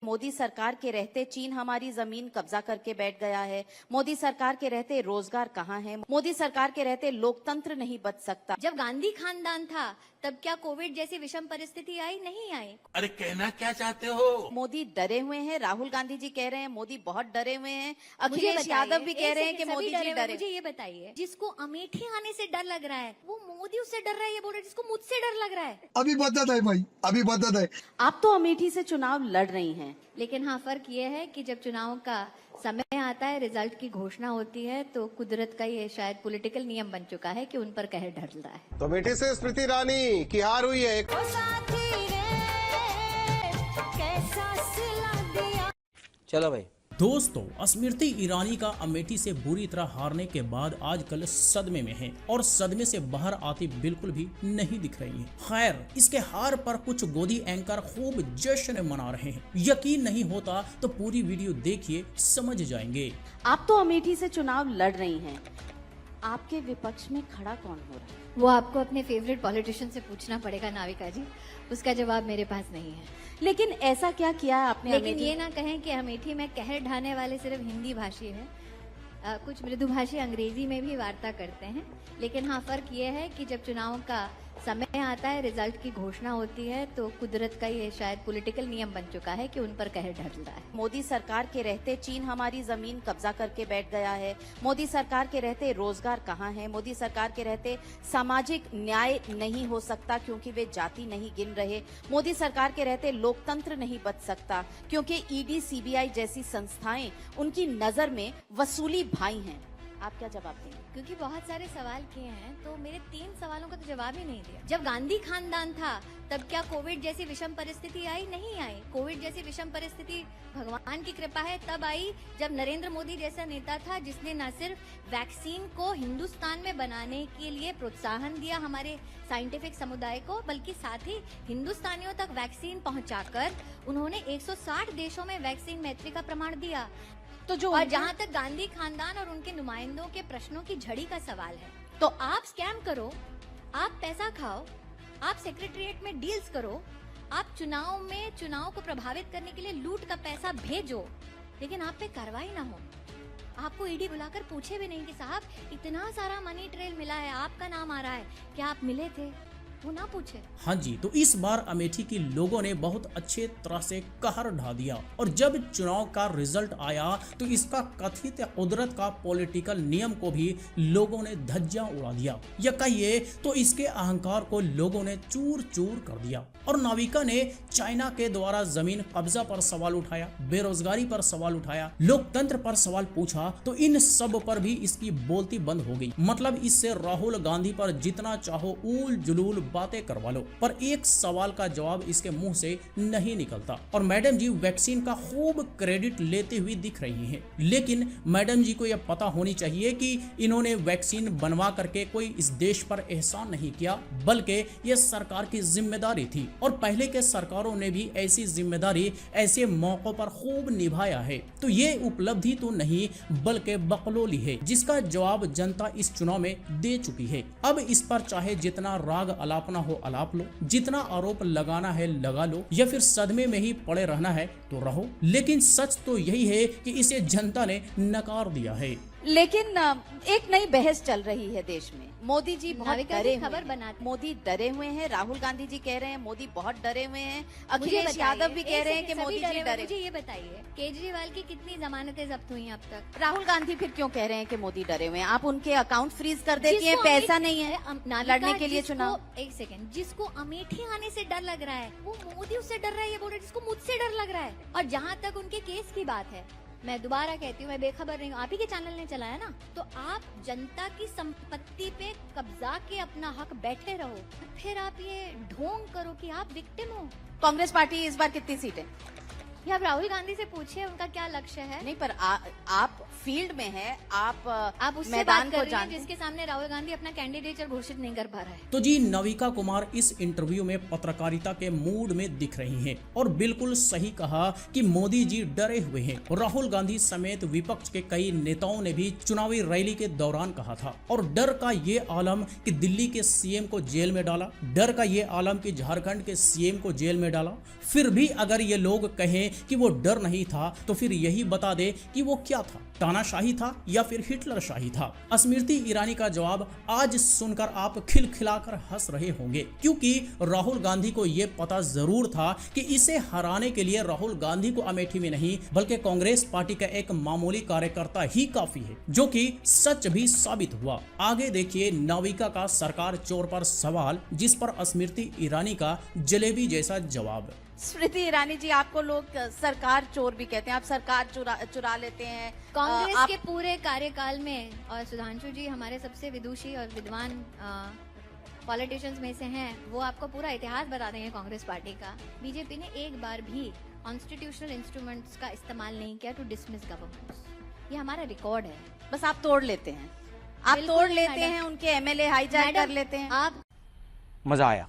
मोदी सरकार के रहते चीन हमारी जमीन कब्जा करके बैठ गया है। मोदी सरकार के रहते रोजगार कहाँ है? मोदी सरकार के रहते लोकतंत्र नहीं बच सकता। जब गांधी खानदान था तब क्या कोविड जैसी विषम परिस्थिति आई? नहीं आई। अरे कहना क्या चाहते हो? मोदी डरे हुए हैं। राहुल गांधी जी कह रहे हैं मोदी बहुत डरे हुए हैं। अखिलेश यादव भी कह रहे हैं कि मोदी जी डरे। मुझे ये बताइए, जिसको अमेठी आने से डर लग रहा है वो मोदी उससे डर रहा है, ये बोल रहे हैं जिसको मुझसे डर लग रहा है। अभी बदत है भाई, अभी बदत है। आप तो अमेठी से चुनाव लड़ रही हैं, लेकिन हाँ, फर्क ये है कि जब चुनाव का समय आता है, रिजल्ट की घोषणा होती है, तो कुदरत का ये शायद पॉलिटिकल नियम बन चुका है कि उन पर कहर ढलता है। तो अमेठी से स्मृति ईरानी की हार हुई है। चलो भाई। दोस्तों, स्मृति ईरानी का अमेठी से बुरी तरह हारने के बाद आजकल सदमे में है और सदमे से बाहर आती बिल्कुल भी नहीं दिख रही है। खैर, इसके हार पर कुछ गोदी एंकर खूब जश्न मना रहे हैं। यकीन नहीं होता तो पूरी वीडियो देखिए, समझ जाएंगे। आप तो अमेठी से चुनाव लड़ रही हैं, आपके विपक्ष में खड़ा कौन हो रहा है? वो आपको अपने फेवरेट पॉलिटिशियन से पूछना पड़ेगा नाविका जी, उसका जवाब मेरे पास नहीं है। लेकिन ऐसा क्या किया है आपने? लेकिन ये ना कहें कि अमेठी में कहर ढाने वाले सिर्फ हिंदी भाषी हैं। कुछ मृदुभाषी अंग्रेजी में भी वार्ता करते हैं। लेकिन हाँ, फर्क ये है कि जब चुनाव का समय आता है, रिजल्ट की घोषणा होती है, तो कुदरत का ये शायद पॉलिटिकल नियम बन चुका है कि उन पर कहर ढलता है। मोदी सरकार के रहते चीन हमारी जमीन कब्जा करके बैठ गया है। मोदी सरकार के रहते रोजगार कहाँ है? मोदी सरकार के रहते सामाजिक न्याय नहीं हो सकता क्योंकि वे जाति नहीं गिन रहे। मोदी सरकार के रहते लोकतंत्र नहीं बच सकता क्योंकि ईडी, सीबीआई जैसी संस्थाएं उनकी नजर में वसूली भाई हैं। आप क्या जवाब देंगे? क्योंकि बहुत सारे सवाल किए हैं, तो मेरे 3 सवालों का तो जवाब ही नहीं दिया। जब गांधी खानदान था तब क्या कोविड जैसी विषम परिस्थिति आई? नहीं आई। कोविड जैसी विषम परिस्थिति भगवान की कृपा है तब आई जब नरेंद्र मोदी जैसा नेता था, जिसने न सिर्फ वैक्सीन को हिंदुस्तान में बनाने के लिए प्रोत्साहन दिया हमारे साइंटिफिक समुदाय को, बल्कि साथ ही हिंदुस्तानियों तक वैक्सीन पहुंचाकर उन्होंने 160 देशों में वैक्सीन मैत्री का प्रमाण दिया। तो जो और जहाँ तक गांधी खानदान और उनके नुमाइंदों के प्रश्नों की झड़ी का सवाल है, तो आप स्कैम करो, आप पैसा खाओ, आप सेक्रेटरिएट में डील्स करो, आप चुनाव को प्रभावित करने के लिए लूट का पैसा भेजो, लेकिन आप पे कार्रवाई ना हो। आपको ईडी बुलाकर पूछे भी नहीं कि साहब इतना सारा मनी ट्रेल मिला है, आपका नाम आ रहा है, क्या आप मिले थे? वो ना पूछे। हाँ जी, तो इस बार अमेठी के लोगों ने बहुत अच्छे तरह से कहर ढा दिया और जब चुनाव का रिजल्ट आया तो इसका कथित कुदरत का पॉलिटिकल नियम को भी लोगों ने धज्जियां उड़ा दिया, या कहिए तो इसके अहंकार को लोगों ने चूर चूर कर दिया। और नाविका ने चाइना के द्वारा जमीन कब्जा पर सवाल उठाया, बेरोजगारी पर सवाल उठाया, लोकतंत्र पर सवाल पूछा, तो इन सब पर भी इसकी बोलती बंद हो गई। मतलब इससे राहुल गांधी पर जितना चाहो ऊल जुलूल बातें करवा लो, पर एक सवाल का जवाब इसके मुंह से नहीं निकलता। और मैडम जी वैक्सीन का खूब क्रेडिट लेते हुए दिख रही हैं, लेकिन मैडम जी को यह पता होनी चाहिए कि इन्होंने वैक्सीन बनवा करके कोई इस देश पर एहसान नहीं किया, बल्कि यह सरकार की जिम्मेदारी थी और पहले के सरकारों ने भी ऐसी जिम्मेदारी ऐसे मौकों पर खूब निभाया है। तो ये उपलब्धि तो नहीं बल्कि बकलोली है, जिसका जवाब जनता इस चुनाव में दे चुकी है। अब इस पर चाहे जितना राग अलापना हो अलाप लो, जितना आरोप लगाना है लगा लो, या फिर सदमे में ही पड़े रहना है तो रहो, लेकिन सच तो यही है कि इसे जनता ने नकार दिया है। लेकिन एक नई बहस चल रही है देश में। मोदी जी बहुत डरे हुए खबर हैं। बनाते, मोदी डरे हुए हैं। राहुल गांधी जी कह रहे हैं मोदी बहुत डरे हुए हैं। अखिलेश यादव भी कह रहे हैं कि मोदी जी डरे। मुझे ये बताइए, केजरीवाल की कितनी जमानतें जब्त हुई अब तक? राहुल गांधी फिर क्यों कह रहे हैं कि मोदी डरे हुए हैं? आप उनके अकाउंट फ्रीज कर देती हैं, पैसा नहीं है लड़ने के लिए चुनाव। एक सेकंड, जिसको अमेठी आने से डर लग रहा है वो मोदी उससे डर रहा है, ये बोल रहे हैं जिसको मुझसे डर लग रहा है। और जहाँ तक उनके केस की बात है, मैं दोबारा कहती हूँ, मैं बेखबर नहीं हूँ, आप ही के चैनल ने चलाया ना, तो आप जनता की संपत्ति पे कब्जा के अपना हक बैठे रहो, फिर आप ये ढोंग करो कि आप विक्टिम हो। कांग्रेस पार्टी इस बार कितनी सीटें? ये आप राहुल गांधी से पूछिए उनका क्या लक्ष्य है। नहीं, पर आप फील्ड में हैं, आप उससे मैदान बात को कर रही हैं जानते हैं, जिसके सामने राहुल गांधी अपना कैंडिडेचर घोषित नहीं कर पा रहा है। तो जी नाविका कुमार इस इंटरव्यू में पत्रकारिता के मूड में दिख रही हैं और बिल्कुल सही कहा कि मोदी जी डरे हुए हैं। राहुल गांधी समेत विपक्ष के कई नेताओं ने भी चुनावी रैली के दौरान कहा था। और डर का ये आलम कि दिल्ली के सीएम को जेल में डाला, डर का ये आलम कि झारखंड के सीएम को जेल में डाला। फिर भी अगर ये लोग कहें कि वो डर नहीं था तो फिर यही बता दे कि वो क्या था, तानाशाही था या फिर हिटलर शाही था। स्मृति ईरानी का जवाब आज सुनकर आप खिलखिलाकर हंस रहे होंगे, क्योंकि राहुल गांधी को ये पता जरूर था कि इसे हराने के लिए राहुल गांधी को अमेठी में नहीं बल्कि कांग्रेस पार्टी का एक मामूली कार्यकर्ता ही काफी है, जो कि सच भी साबित हुआ। आगे देखिए नाविका का सरकार चोर पर सवाल, जिस पर स्मृति ईरानी का जलेबी जैसा जवाब। स्मृति ईरानी जी, आपको लोग सरकार चोर भी कहते हैं, आप सरकार चुरा लेते हैं। कांग्रेस आप के पूरे कार्यकाल में, और सुधांशु जी हमारे सबसे विदुषी और विद्वान पॉलिटिशियंस में से हैं, वो आपको पूरा इतिहास बता देंगे कांग्रेस पार्टी का। बीजेपी ने एक बार भी कॉन्स्टिट्यूशनल इंस्ट्रूमेंट्स का इस्तेमाल नहीं किया टू डिसमिस गवर्नमेंट्स। ये हमारा रिकॉर्ड है। बस आप तोड़ लेते हैं, आप बिल्कुल तोड़ लेते मैडम। हैं, उनके एमएलए हाईजैक कर लेते हैं। आप मजा आया।